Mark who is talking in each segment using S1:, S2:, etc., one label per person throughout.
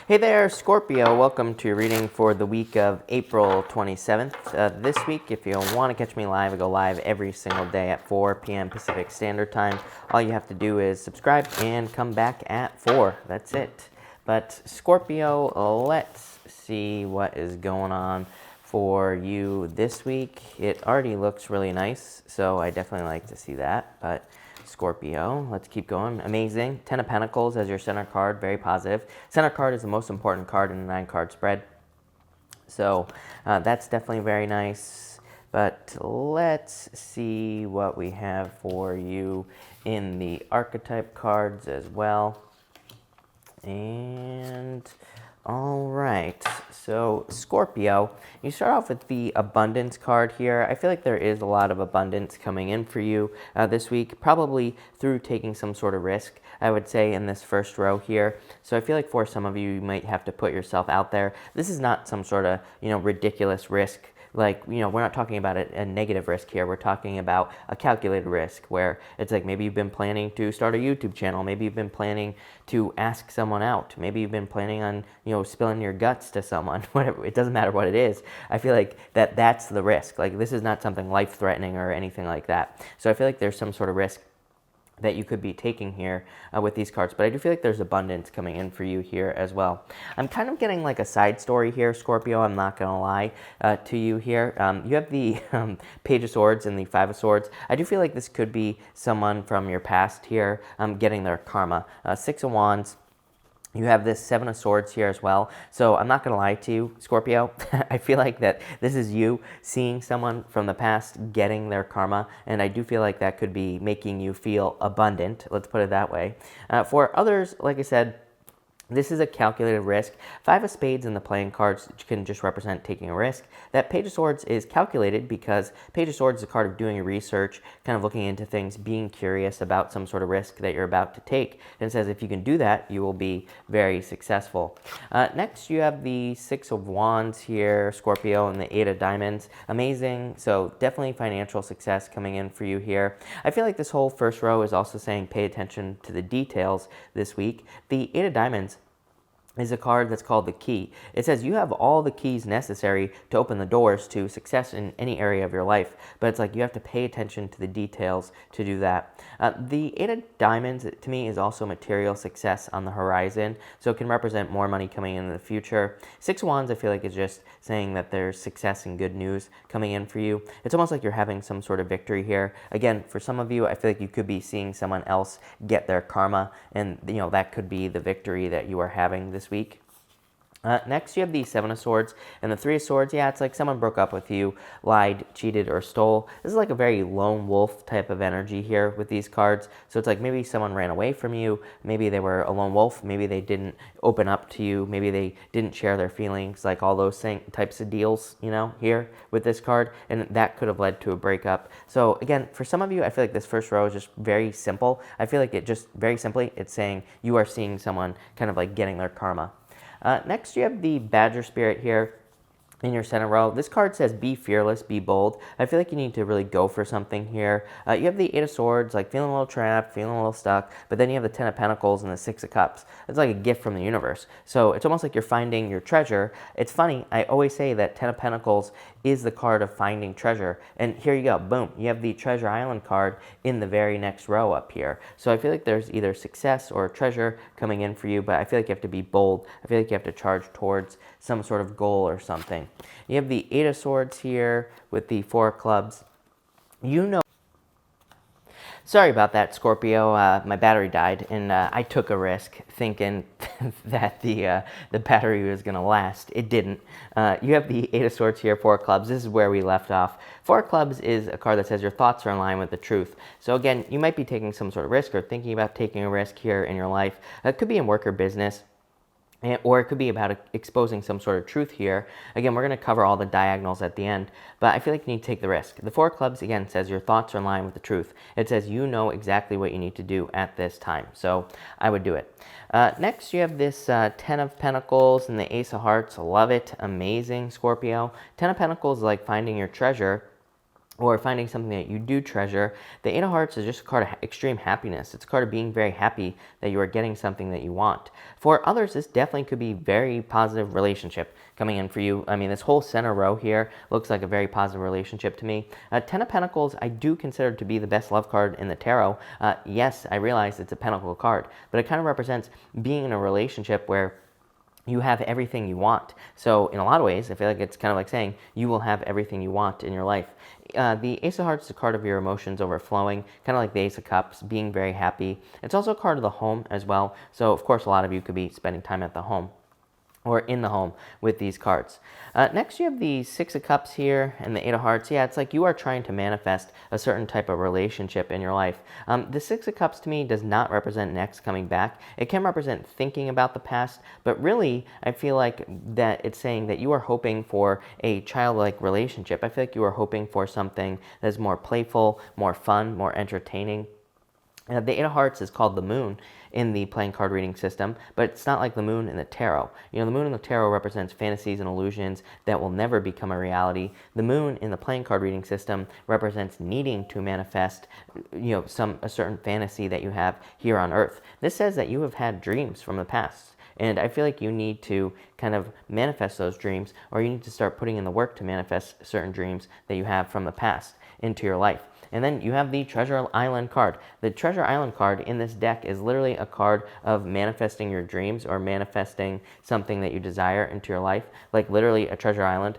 S1: Hey there, Scorpio. Welcome to your reading for the week of April 27th. This week, if you want to catch me live, I go live every single day at 4 p.m. Pacific Standard Time. All you have to do is subscribe and come back at 4. That's it. But Scorpio, let's see what is going on for you this week. It already looks really nice, so I definitely like to see that. But Scorpio, let's keep going. Amazing. 10 of Pentacles as your center card, very positive. Center card is the most important card in a 9-card spread. So that's definitely very nice. But let's see what we have for you in the archetype cards as well. And all right, so Scorpio, you start off with the abundance card here. I feel like there is a lot of abundance coming in for you this week, probably through taking some sort of risk, I would say, in this first row here. So I feel like for some of you, you might have to put yourself out there. This is not some sort of, ridiculous risk. Like, we're not talking about a negative risk here. We're talking about a calculated risk where it's like maybe you've been planning to start a YouTube channel. Maybe you've been planning to ask someone out. Maybe you've been planning on, spilling your guts to someone. Whatever. It doesn't matter what it is. I feel like that's the risk. Like, this is not something life-threatening or anything like that. So I feel like there's some sort of risk that you could be taking here with these cards. But I do feel like there's abundance coming in for you here as well. I'm kind of getting like a side story here, Scorpio. I'm not going to lie to you here. You have the Page of Swords and the Five of Swords. I do feel like this could be someone from your past here getting their karma. Six of Wands. You have this Seven of Swords here as well. So I'm not going to lie to you, Scorpio. I feel like that this is you seeing someone from the past getting their karma. And I do feel like that could be making you feel abundant. Let's put it that way. For others, like I said, this is a calculated risk. Five of Spades in the playing cards can just represent taking a risk. That Page of Swords is calculated because Page of Swords is a card of doing your research, kind of looking into things, being curious about some sort of risk that you're about to take. And it says if you can do that, you will be very successful. Next, you have the Six of Wands here, Scorpio, and the Eight of Diamonds. Amazing. So definitely financial success coming in for you here. I feel like this whole first row is also saying pay attention to the details this week. The Eight of Diamonds is a card that's called the Key. It says you have all the keys necessary to open the doors to success in any area of your life, but it's like you have to pay attention to the details to do that. The Eight of Diamonds, to me, is also material success on the horizon, so it can represent more money coming in the future. Six of Wands, I feel like, is just saying that there's success and good news coming in for you. It's almost like you're having some sort of victory here. Again, for some of you, I feel like you could be seeing someone else get their karma, and that could be the victory that you are having this week. Next, you have the Seven of Swords and the Three of Swords. Yeah, it's like someone broke up with you, lied, cheated, or stole. This is like a very lone wolf type of energy here with these cards. So it's like maybe someone ran away from you. Maybe they were a lone wolf. Maybe they didn't open up to you. Maybe they didn't share their feelings, like all those types of deals, here with this card. And that could have led to a breakup. So again, for some of you, I feel like this first row is just very simple. I feel like it just very simply, it's saying you are seeing someone kind of like getting their karma. Next, you have the Badger Spirit here in your center row. This card says be fearless, be bold. I feel like you need to really go for something here. You have the Eight of Swords, like feeling a little trapped, feeling a little stuck, but then you have the Ten of Pentacles and the Six of Cups. It's like a gift from the universe. So it's almost like you're finding your treasure. It's funny, I always say that Ten of Pentacles is the card of finding treasure. And here you go, boom, you have the Treasure Island card in the very next row up here. So I feel like there's either success or treasure coming in for you, but I feel like you have to be bold. I feel like you have to charge towards some sort of goal or something. You have the Eight of Swords here with the Four of Clubs. Sorry about that, Scorpio. My battery died, and I took a risk thinking that the battery was going to last. It didn't. You have the Eight of Swords here, Four of Clubs. This is where we left off. Four of Clubs is a card that says your thoughts are in line with the truth. So again, you might be taking some sort of risk or thinking about taking a risk here in your life. It could be in work or business. Or it could be about exposing some sort of truth here. Again, we're going to cover all the diagonals at the end, but I feel like you need to take the risk. The Four of Clubs, again, says your thoughts are in line with the truth. It says you know exactly what you need to do at this time, so I would do it. Next, you have this Ten of Pentacles and the Ace of Hearts. Love it. Amazing, Scorpio. Ten of Pentacles is like finding your treasure. or finding something that you do treasure. The Eight of Hearts is just a card of extreme happiness. It's a card of being very happy that you are getting something that you want. For others, this definitely could be very positive relationship coming in for you. I mean, this whole center row here looks like a very positive relationship to me. Ten of Pentacles, I do consider to be the best love card in the tarot. Yes, I realize it's a pentacle card, but it kind of represents being in a relationship where you have everything you want. So in a lot of ways, I feel like it's kind of like saying you will have everything you want in your life. The Ace of Hearts is a card of your emotions overflowing, kind of like the Ace of Cups, being very happy. It's also a card of the home as well. So of course, a lot of you could be spending time at the home or in the home with these cards. Next, you have the Six of Cups here and the Eight of Hearts. Yeah, it's like you are trying to manifest a certain type of relationship in your life. The Six of Cups to me does not represent an ex coming back. It can represent thinking about the past, but really, I feel like that it's saying that you are hoping for a childlike relationship. I feel like you are hoping for something that's more playful, more fun, more entertaining. The Eight of Hearts is called the Moon in the playing card reading system, but it's not like the Moon in the tarot. You know, the Moon in the tarot represents fantasies and illusions that will never become a reality. The Moon in the playing card reading system represents needing to manifest, you know, a certain fantasy that you have here on Earth. This says that you have had dreams from the past. And I feel like you need to kind of manifest those dreams, or you need to start putting in the work to manifest certain dreams that you have from the past into your life. And then you have the Treasure Island card. The Treasure Island card in this deck is literally a card of manifesting your dreams or manifesting something that you desire into your life, like literally a treasure island.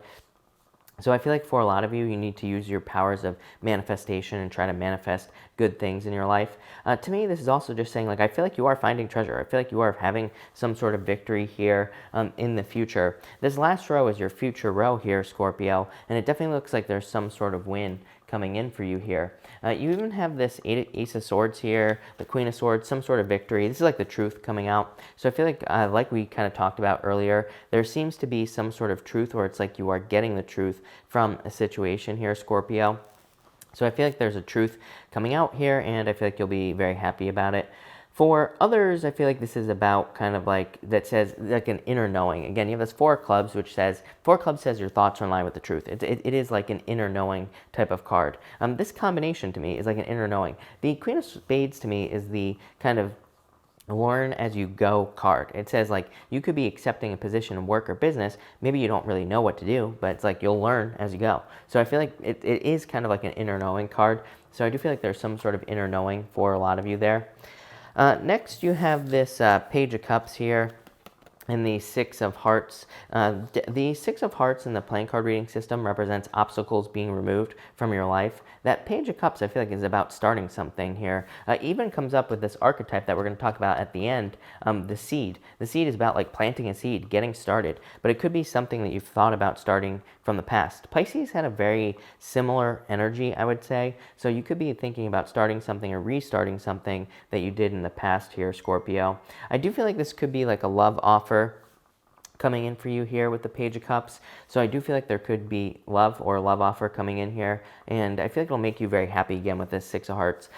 S1: So I feel like for a lot of you, you need to use your powers of manifestation and try to manifest good things in your life. To me, this is also just saying, like, I feel like you are finding treasure. I feel like you are having some sort of victory here in the future. This last row is your future row here, Scorpio, and it definitely looks like there's some sort of win coming in for you here. You even have this Ace of Swords here, the Queen of Swords, some sort of victory. This is like the truth coming out. So I feel like we kind of talked about earlier, there seems to be some sort of truth where it's like you are getting the truth from a situation here, Scorpio. So I feel like there's a truth coming out here, and I feel like you'll be very happy about it. For others, I feel like this is about kind of like, that says like an inner knowing. Again, you have this Four of Clubs, which says, Four of Clubs says your thoughts are in line with the truth. It is like an inner knowing type of card. This combination to me is like an inner knowing. The Queen of Spades to me is the kind of learn as you go card. It says like you could be accepting a position in work or business. Maybe you don't really know what to do, but it's like you'll learn as you go. So I feel like it is kind of like an inner knowing card. So I do feel like there's some sort of inner knowing for a lot of you there. Next, you have this Page of Cups here and the Six of Hearts. The Six of Hearts in the playing card reading system represents obstacles being removed from your life. That Page of Cups, I feel like, is about starting something here. Even comes up with this archetype that we're going to talk about at the end, the seed. The seed is about like planting a seed, getting started, but it could be something that you've thought about starting from the past. Pisces had a very similar energy, I would say. So you could be thinking about starting something or restarting something that you did in the past here, Scorpio. I do feel like this could be like a love offer coming in for you here with the Page of Cups. So I do feel like there could be love or a love offer coming in here, and I feel like it'll make you very happy again with this Six of Hearts.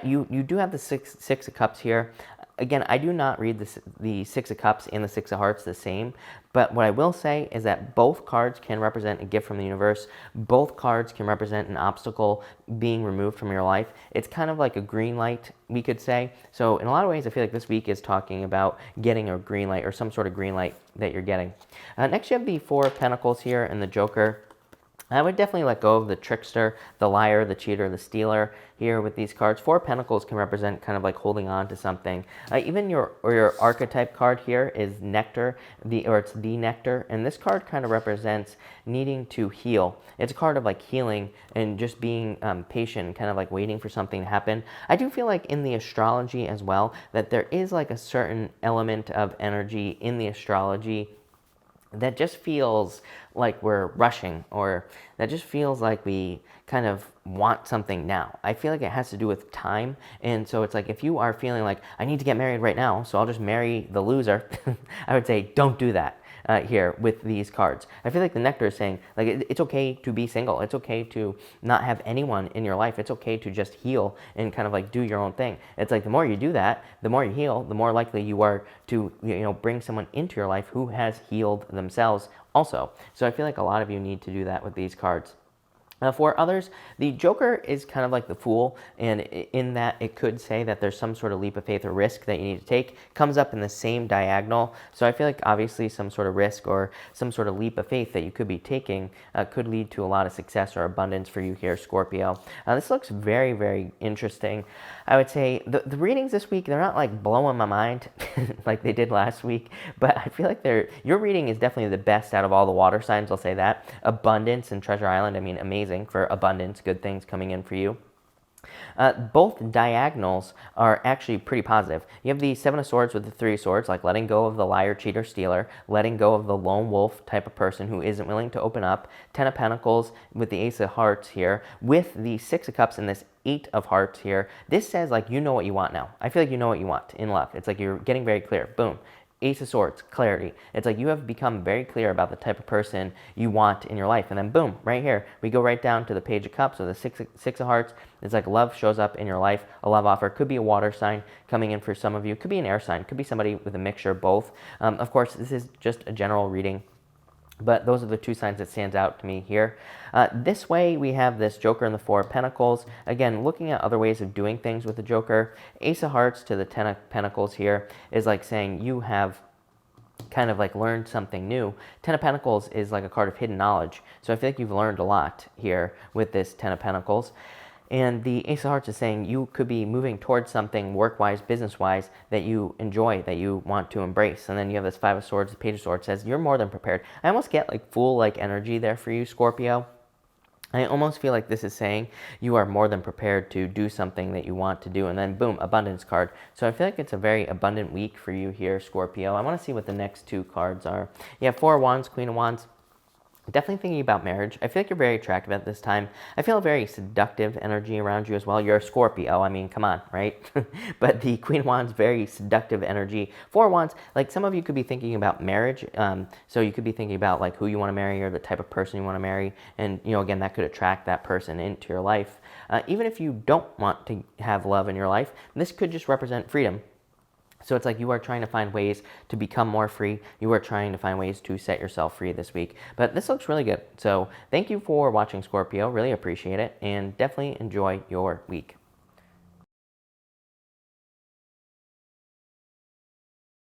S1: You do have the six of Cups here. Again, I do not read the Six of Cups and the Six of Hearts the same, but what I will say is that both cards can represent a gift from the universe. Both cards can represent an obstacle being removed from your life. It's kind of like a green light, we could say. So in a lot of ways, I feel like this week is talking about getting a green light or some sort of green light that you're getting. Next, you have the Four of Pentacles here and the Joker. I would definitely let go of the trickster, the liar, the cheater, the stealer here with these cards. Four of Pentacles can represent kind of like holding on to something. Even your archetype card here is Nectar, it's the Nectar, and this card kind of represents needing to heal. It's a card of like healing and just being patient, kind of like waiting for something to happen. I do feel like in the astrology as well that there is like a certain element of energy in the astrology that just feels like we're rushing, or that just feels like we kind of want something now. I feel like it has to do with time. And so it's like, if you are feeling like I need to get married right now, so I'll just marry the loser, I would say don't do that. Here with these cards. I feel like the Nectar is saying, like, it's okay to be single. It's okay to not have anyone in your life. It's okay to just heal and kind of like do your own thing. It's like the more you do that, the more you heal, the more likely you are to, bring someone into your life who has healed themselves also. So I feel like a lot of you need to do that with these cards. For others, the Joker is kind of like the Fool, and in that it could say that there's some sort of leap of faith or risk that you need to take. Comes up in the same diagonal, so I feel like obviously some sort of risk or some sort of leap of faith that you could be taking could lead to a lot of success or abundance for you here, Scorpio. This looks very, very interesting. I would say the readings this week, they're not like blowing my mind like they did last week, but I feel like your reading is definitely the best out of all the water signs, I'll say that. Abundance and Treasure Island, I mean, amazing for abundance, good things coming in for you. Both diagonals are actually pretty positive. You have the Seven of Swords with the Three of Swords, like letting go of the liar, cheater, stealer, letting go of the lone wolf type of person who isn't willing to open up. Ten of Pentacles with the Ace of Hearts here, with the Six of Cups and this Eight of Hearts here. This says like you know what you want now. I feel like you know what you want in love. It's like you're getting very clear. Boom. Ace of Swords, clarity. It's like you have become very clear about the type of person you want in your life. And then boom, right here, we go right down to the Page of Cups or the Six of Hearts. It's like love shows up in your life, a love offer. Could be a water sign coming in for some of you. Could be an air sign. Could be somebody with a mixture of both. Of course, this is just a general reading, but those are the two signs that stands out to me here. This way, we have this Joker and the Four of Pentacles. Again, looking at other ways of doing things with the Joker. Ace of Hearts to the Ten of Pentacles here is like saying you have kind of like learned something new. Ten of Pentacles is like a card of hidden knowledge. So I feel like you've learned a lot here with this Ten of Pentacles. And the Ace of Hearts is saying you could be moving towards something work-wise, business-wise, that you enjoy, that you want to embrace. And then you have this Five of Swords, the Page of Swords says you're more than prepared. I almost get like Fool-like energy there for you, Scorpio. I almost feel like this is saying you are more than prepared to do something that you want to do. And then boom, abundance card. So I feel like it's a very abundant week for you here, Scorpio. I want to see what the next two cards are. You have Four of Wands, Queen of Wands. Definitely thinking about marriage. I feel like you're very attractive at this time. I feel a very seductive energy around you as well. You're a Scorpio. I mean, come on, right? But the Queen of Wands, very seductive energy. Four of Wands, like some of you could be thinking about marriage. So you could be thinking about like who you want to marry or the type of person you want to marry. And, you know, again, that could attract that person into your life. Even if you don't want to have love in your life, this could just represent freedom. So it's like you are trying to find ways to become more free. You are trying to find ways to set yourself free this week. But this looks really good. So thank you for watching, Scorpio. Really appreciate it. And definitely enjoy your week.